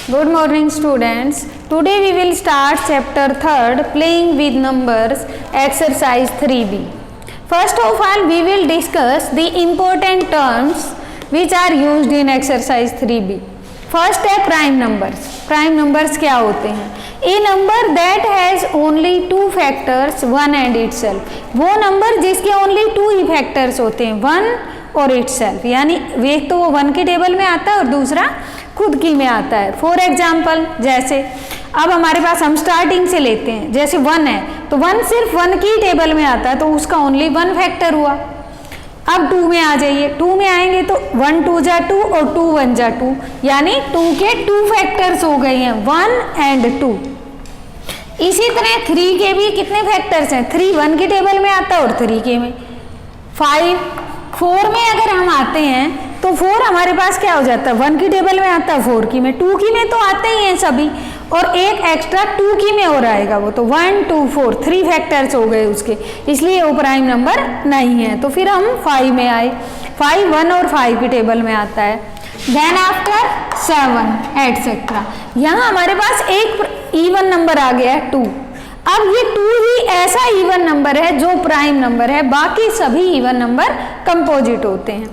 Good morning students. Today we will start chapter 3rd playing with numbers exercise 3b. First of all we will discuss the important terms which are used in exercise 3b. First है prime numbers. Prime numbers क्या होते हैं? A number that has only two factors, one and itself. वो number जिसके only two ही factors होते हैं, one और itself. यानी एक तो वो वन की टेबल में आता है और दूसरा खुद की में आता है. फॉर एग्जाम्पल जैसे अब हमारे पास हम स्टार्टिंग से लेते हैं, जैसे वन है तो वन सिर्फ वन की टेबल में आता है तो उसका ओनली वन फैक्टर हुआ. अब टू में आ जाइए, टू में आएंगे तो वन टू जा टू और टू वन जा टू, यानी टू के टू फैक्टर्स हो गए हैं, वन एंड टू. इसी तरह थ्री के भी कितने फैक्टर्स हैं? थ्री वन की टेबल में आता है और थ्री के में. फाइव, फोर में अगर हम आते हैं तो फोर हमारे पास क्या हो जाता है? वन की टेबल में आता है, फोर की में, टू की में तो आते ही हैं सभी और एक एक्स्ट्रा टू की में और आएगा, वो तो one two four three factors हो गए उसके, इसलिए वो प्राइम नंबर नहीं है. तो फिर हम फाइव में आए, फाइव वन और फाइव की टेबल में आता है. Then after seven etcetera. यहाँ हमारे पास एक इवन नंबर आ गया है टू. अब ये टू ही ऐसा इवन नंबर है जो प्राइम नंबर है, बाकी सभी इवन नंबर कंपोजिट होते हैं.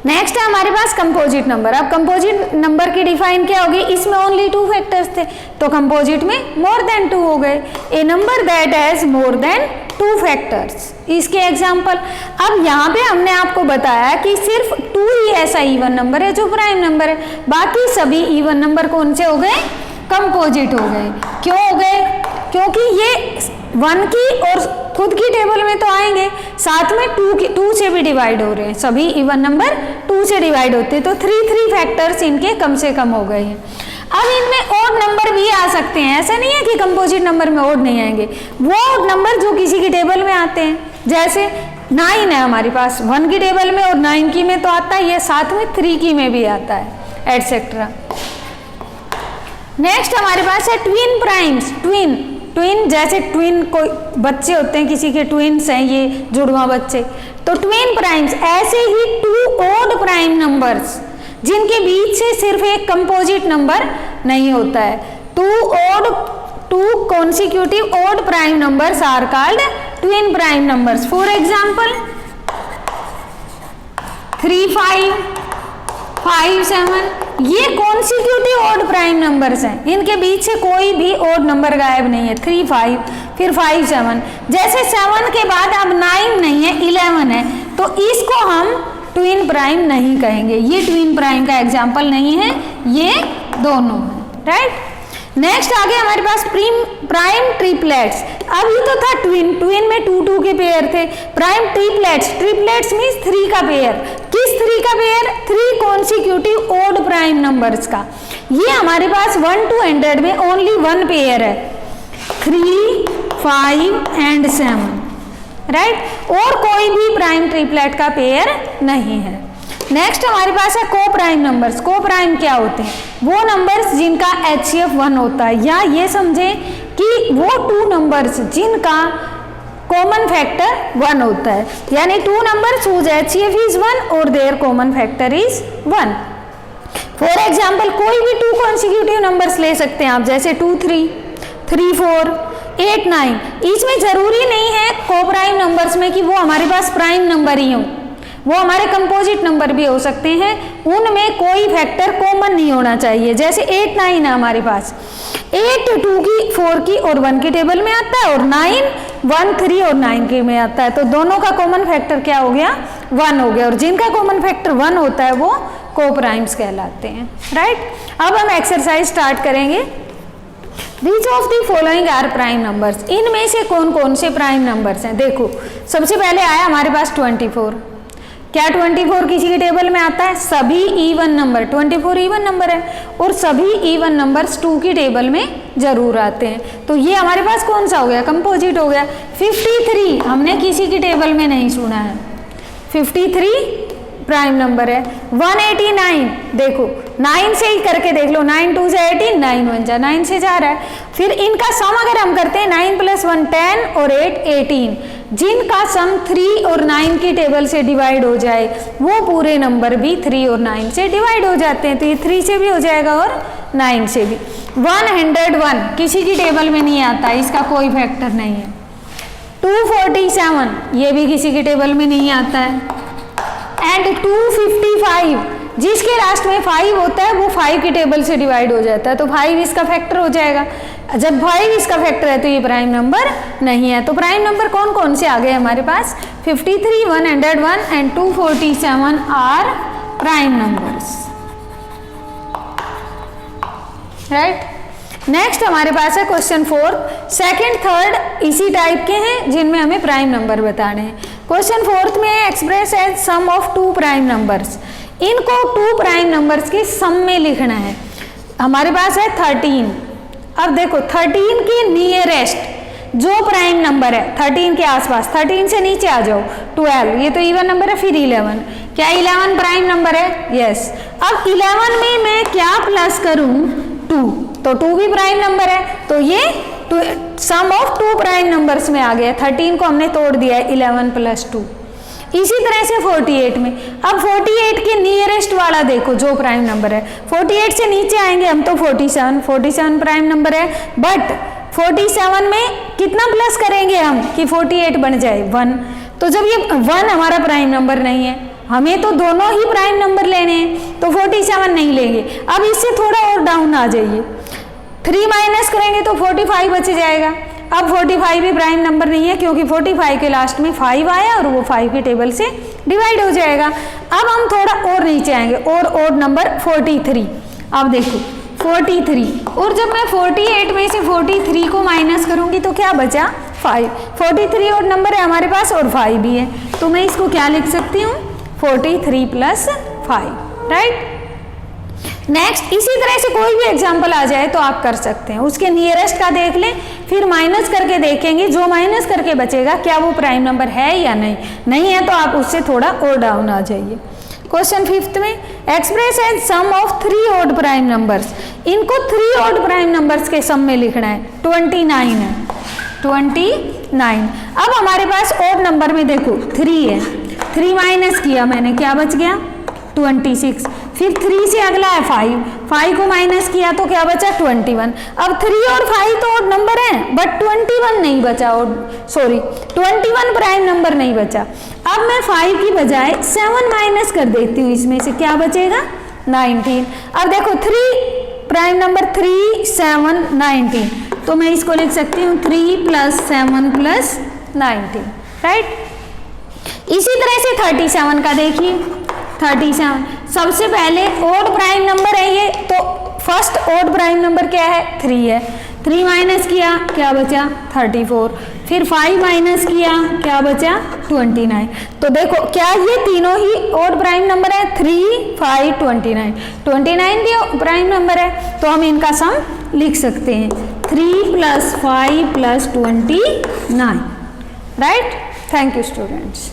नेक्स्ट है हमारे पास कंपोजिट नंबर. अब कंपोजिट नंबर की डिफाइन क्या होगी? इसमें ओनली टू फैक्टर्स थे तो कंपोजिट में मोर देन टू हो गए. A number that has more than two factors. इसके एग्जांपल, अब यहाँ पे हमने आपको बताया कि सिर्फ टू ही ऐसा इवन नंबर है जो प्राइम नंबर है, बाकी सभी इवन नंबर कौन से हो गए? कंपोजिट हो गए. क्यों हो गए? क्योंकि ये वन की और खुद की टेबल में तो आएंगे, साथ में टू से भी डिवाइड हो रहे हैं, सभी इवन नंबर टू से डिवाइड होते हैं, तो थ्री फैक्टर्स इनके कम से कम हो गए हैं. अब इनमें ओड नंबर भी आ सकते हैं, ऐसा नहीं है कि कंपोजिट नंबर में ओड नहीं आएंगे. वो नंबर जो किसी की टेबल में आते हैं, जैसे नाइन है हमारे पास, वन की टेबल में और नाइन की में तो आता है, ये साथ में थ्री की में भी आता है, एटसेट्रा. नेक्स्ट हमारे पास है ट्विन प्राइम्स. ट्विन जैसे ट्विन कोई बच्चे होते हैं, किसी के ट्विन्स हैं ये जुड़वा बच्चे, तो ट्विन प्राइम्स. ऐसे ही टू ओड प्राइम नंबर्स जिनके बीच से सिर्फ एक कंपोजिट नंबर नहीं होता है. Two consecutive odd prime numbers are called twin prime numbers. For example 3 5 5 7, ये कॉन्सिक्यूटिव ओड प्राइम नंबर्स हैं, इनके बीच से कोई भी ओड नंबर गायब नहीं है. 3 5 फिर 5 7, जैसे 7 के बाद अब 9 नहीं है, 11 है, तो इसको हम ट्विन प्राइम नहीं कहेंगे, ये ट्विन प्राइम का एग्जाम्पल नहीं है, ये दोनों है. राइट. नेक्स्ट आगे हमारे पास प्राइम ट्रिपलेट्स. अभी तो था ट्विन में टू के पेयर थे. प्राइम ट्रिपलेट्स मीन्स थ्री का पेयर. किस थ्री का pair? Three consecutive odd prime numbers का. ये हमारे पास 1 to 100 में ओनली वन पेयर है, 3 5 एंड 7. राइट. और कोई भी प्राइम ट्रिपलेट का पेयर नहीं है. नेक्स्ट हमारे पास है को प्राइम नंबर्स. को प्राइम क्या होते हैं? वो नंबर्स जिनका HCF 1 होता है, या ये समझें कि वो टू नंबर्स जिनका कॉमन फैक्टर 1 होता है, यानी two numbers whose HCF is 1 और their common factor is 1. For example कोई भी टू कॉन्सिक्यूटिव नंबर्स ले सकते हैं आप, जैसे 2 3 3 4 8 9. इसमें जरूरी नहीं है को प्राइम नंबर्स में कि वो हमारे पास प्राइम नंबर ही हो, वो हमारे कंपोजिट नंबर भी हो सकते हैं, उनमें कोई फैक्टर कॉमन नहीं होना चाहिए. जैसे 8 9 है हमारे पास, 8 2 की 4 की और 1 की टेबल में आता है, और 9 1 3 और 9 के में आता है, तो दोनों का कॉमन फैक्टर क्या हो गया? 1 हो गया, और जिनका कॉमन फैक्टर 1 होता है वो को प्राइम्स कहलाते हैं. राइट. अब हम एक्सरसाइज स्टार्ट करेंगे. Which of the following are prime numbers? इनमें से कौन कौन से प्राइम नंबर्स हैं? देखो सबसे पहले आया हमारे पास 24. क्या 24 किसी की टेबल में आता है? सभी इवन नंबर, 24 इवन नंबर है और सभी इवन नंबर्स 2 की टेबल में जरूर आते हैं, तो ये हमारे पास कौन सा हो गया? कंपोजिट हो गया. 53 हमने किसी की टेबल में नहीं सुना है, 53 प्राइम नंबर है. 189 देखो 9 से ही करके देख लो, 9 2 से 18, 9 1 जा 9 से जा रहा है. फिर इनका सम अगर हम करते हैं 9 + 1 10 और 8 18, जिनका सम 3 और 9 की टेबल से डिवाइड हो जाए वो पूरे नंबर भी 3 और 9 से डिवाइड हो जाते हैं, तो ये 3 से भी हो जाएगा और 9 से भी। 101 किसी की टेबल में नहीं आता, इसका कोई फैक्टर नहीं है। 247 ये भी किसी की टेबल में नहीं आता है। एंड 255 जिसके लास्ट में 5 होता है वो 5 की टेबल से डिवाइड हो जाता है, तो 5 इसका फैक्टर हो जाएगा। जब 5 इसका फैक्टर है तो ये प्राइम नंबर नहीं है। तो प्राइम नंबर कौन कौन से आ गए हमारे पास? 53, 101 and 247 are prime numbers, right. Next हमारे पास है क्वेश्चन 4, सेकंड थर्ड इसी टाइप के हैं जिनमें हमें प्राइम नंबर बताने हैं। क्वेश्चन 4 में है express as sum of 2 prime numbers. इनको 2 प्राइम नंबर्स के सम में लिखना है। हमारे पास है 13। अब देखो 13 के नियरेस्ट जो प्राइम नंबर है 13 के आसपास, 13 से नीचे आ जाओ 12, ये तो इवन नंबर है। फिर 11, क्या 11 प्राइम नंबर है? यस। अब 11 में मैं क्या प्लस करूं? 2, तो 2 भी प्राइम नंबर है, तो ये सम ऑफ 2 प्राइम नंबर्स में आ गया। 13 को हमने तोड़ दिया है 11 + 2। इसी तरह से 48 में, अब 48 के नियरेस्ट वाला देखो जो प्राइम नंबर है। 48 से नीचे आएंगे हम तो 47 प्राइम नंबर है, बट 47 में कितना प्लस करेंगे हम कि 48 बन जाए 1। तो जब ये 1 हमारा प्राइम नंबर नहीं है, हमें तो दोनों ही प्राइम नंबर लेने हैं, तो 47 नहीं लेंगे। अब इससे थोड़ा और डाउन आ जाइए, 3 माइनस करेंगे तो 45 बच जाएगा। अब 45 भी प्राइम नंबर नहीं है क्योंकि 45 के लास्ट में 5 आया और वो 5 की टेबल से डिवाइड हो जाएगा। अब हम थोड़ा और नीचे आएंगे और ओड नंबर 43। अब देखो 43, और जब मैं 48 में से 43 को माइनस करूंगी तो क्या बचा? 5। 43 ओड नंबर है हमारे पास और 5 भी है, तो मैं इसको क्या लिख सकती हूँ? 43 + 5, राइट। नेक्स्ट इसी तरह से कोई भी एग्जाम्पल आ जाए तो आप कर सकते हैं। उसके नियरेस्ट का देख लें, फिर माइनस करके देखेंगे, जो माइनस करके बचेगा क्या वो प्राइम नंबर है या नहीं है तो आप उससे थोड़ा और डाउन आ जाइए। क्वेश्चन 5 में express as sum of 3 odd prime numbers. इनको 3 ऑड प्राइम नंबर्स के सम में लिखना है। 29 है, 29। अब हमारे पास ऑड नंबर में देखो 3 है, 3 माइनस किया मैंने, क्या बच गया? 26। फिर 3 से अगला है 5 को माइनस किया तो क्या बचा? 21। अब 3 और 5 तो ऑड नंबर हैं, बट 21 नहीं बचा, सॉरी 21 प्राइम नंबर नहीं बचा। अब मैं 5 की बजाय 7 माइनस कर देती हूँ, इसमें से क्या बचेगा? 19। अब देखो 3 प्राइम नंबर, 3 7 19, तो मैं इसको लिख सकती हूँ 3 + 7 + 19, राइट। इसी तरह से 37 का देखिए। 37 सबसे पहले ओड प्राइम नंबर है ये, तो फर्स्ट ओड प्राइम नंबर क्या है? 3 है। 3 माइनस किया क्या बचा? 34। फिर 5 माइनस किया क्या बचा? 29। तो देखो क्या ये तीनों ही ओड प्राइम नंबर है? 3 5 29। 29 भी प्राइम नंबर है, तो हम इनका सम लिख सकते हैं 3 + 5 + 29, राइट। Thank you students.